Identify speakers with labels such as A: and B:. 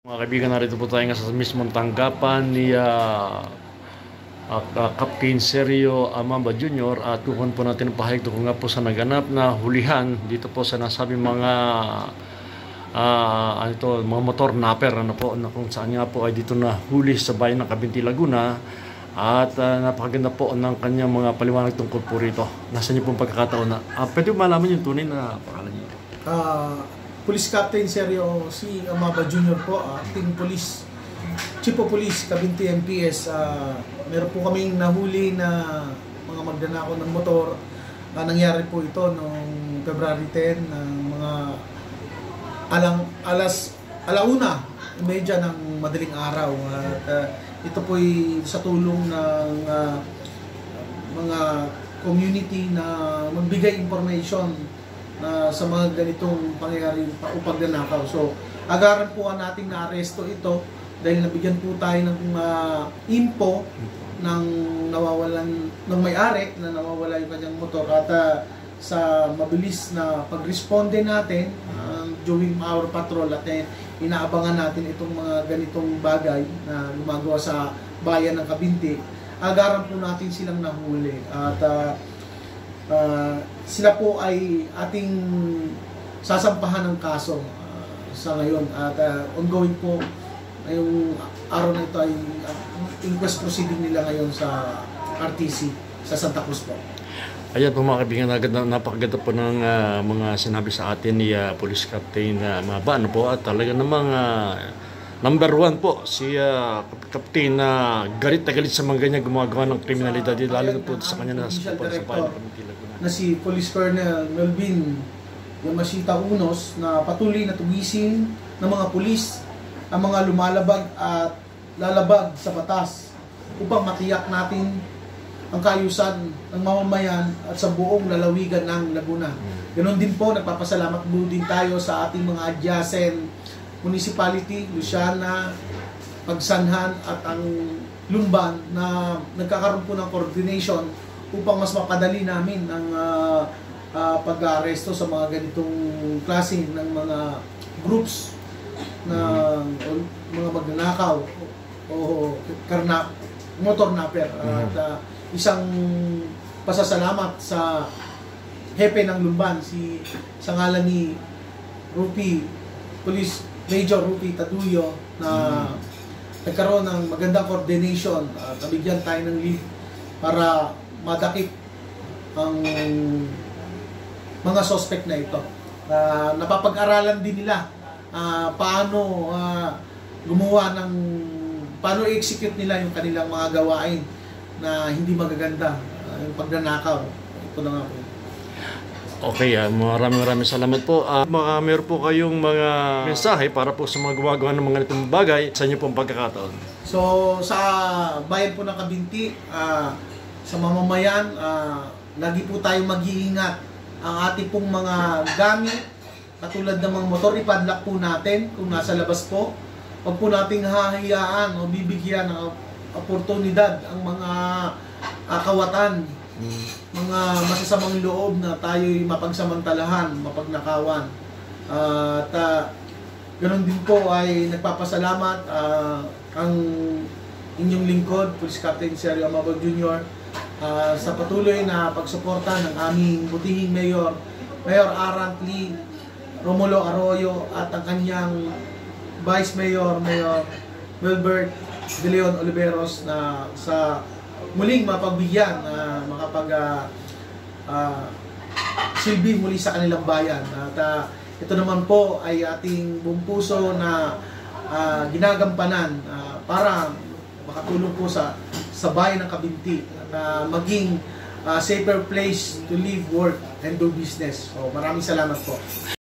A: Mga kaibigan, narito po tayo nga sa mismong tanggapan ni Captain Sergio Amamba Jr. At kukuhan po natin ang pahayag tungkol nga po sa naganap na hulihan dito po sa nasabing mga mga motor napper na kung saan nga po ay dito na huli sa bayan ng Cavinti, Laguna. At napakaganda po ng kanyang mga paliwanag tungkol po rito. Nasa niyo pong pagkakataon na pwede malaman yung tunay na pangalan niyo?
B: Police Captain Sergio C. Amamba Jr. po, Acting Police, Chief of Police, Cavinti MPS. Meron po kaming nahuli na mga magdanakaw ng motor. Nangyari po ito noong February 10 ng mga alauna, medya ng madaling araw. Ito po ay sa tulong ng mga community na magbigay information sa mga ganitong pangyayari o pagnanakaw. So, agaran po natin na aresto ito dahil nabigyan po tayo ng info ng nawawalan ng may-ari na nawawala yung kanyang motor, at sa mabilis na pag-responde natin during our patrol, at inaabangan natin itong mga ganitong bagay na gumagawa sa bayan ng Cavinti. Agaran po natin silang nahuli, at sila po ay ating sasampahan ng kaso sa ngayon, at ongoing po ngayong araw na ito ay inquest proceeding nila ngayon sa RTC sa Santa Cruz po.
A: Ayan po mga kaibigan, napakaganda po ng mga sinabi sa atin ni Police Captain Maba, po, at talaga namang number one po si Captain na galit na galit sa mga ganyan gumagawa ng kriminalidad, lalo na po sa kanya na sa bayan ng Laguna, na
B: si Police Colonel Melvin Yamashita Unos, na patuloy na tugising ng mga pulis ang mga lumalabag at lalabag sa batas upang matiyak natin ang kaayusan ng mamamayan at sa buong lalawigan ng Laguna. Ganon din po, nagpapasalamat po din tayo sa ating mga adjacent municipality, Luciana, Pagsanhan at ang Lumban, na nagkakaroon po ng coordination upang mas mapadali namin ang pag-aaresto sa mga ganitong klase ng mga groups na mga magnanakaw o motor napper. At isang pasasalamat sa hepe ng Lumban, sa ngalan ni Police Major Rupi Taduyo, na nagkaroon ng magandang coordination at nabigyan tayo ng lead para madakip ang mga suspect na ito. Napapag-aralan din nila paano paano i-execute nila yung kanilang mga gawain na hindi magaganda, yung pagnanakaw. Ito na nga po.
A: Okay, maraming salamat po. Meron po kayong mga mensahe para po sa mga gumagawa ng mga itong bagay sa inyo pong pagkakataon.
B: So, sa bayan po ng Cavinti, sa mamamayan, lagi po tayong mag-iingat. Ang ating pong mga gamit, katulad ng mga motor, ipadlock po natin kung nasa labas po. Huwag po nating hahayaan o bibigyan ng oportunidad ang mga kawatan, mga masasamang loob na tayo'y mapagsamantalahan, mapagnakawan. At ganoon din po ay nagpapasalamat ang inyong lingkod, Police Captain Sergio Amamba Jr., sa patuloy na pagsuporta ng aming butihing Mayor Arant Lee Romulo Arroyo, at ang kanyang Vice Mayor, Mayor Wilbert De Leon Oliveros, na sa muling mapagbigyan na silbi muli sa kanilang bayan. At ito naman po ay ating buong puso na ginagampanan para makatulong po sa bayan ng Cavinti na maging safer place to live, work, and do business. So, maraming salamat po.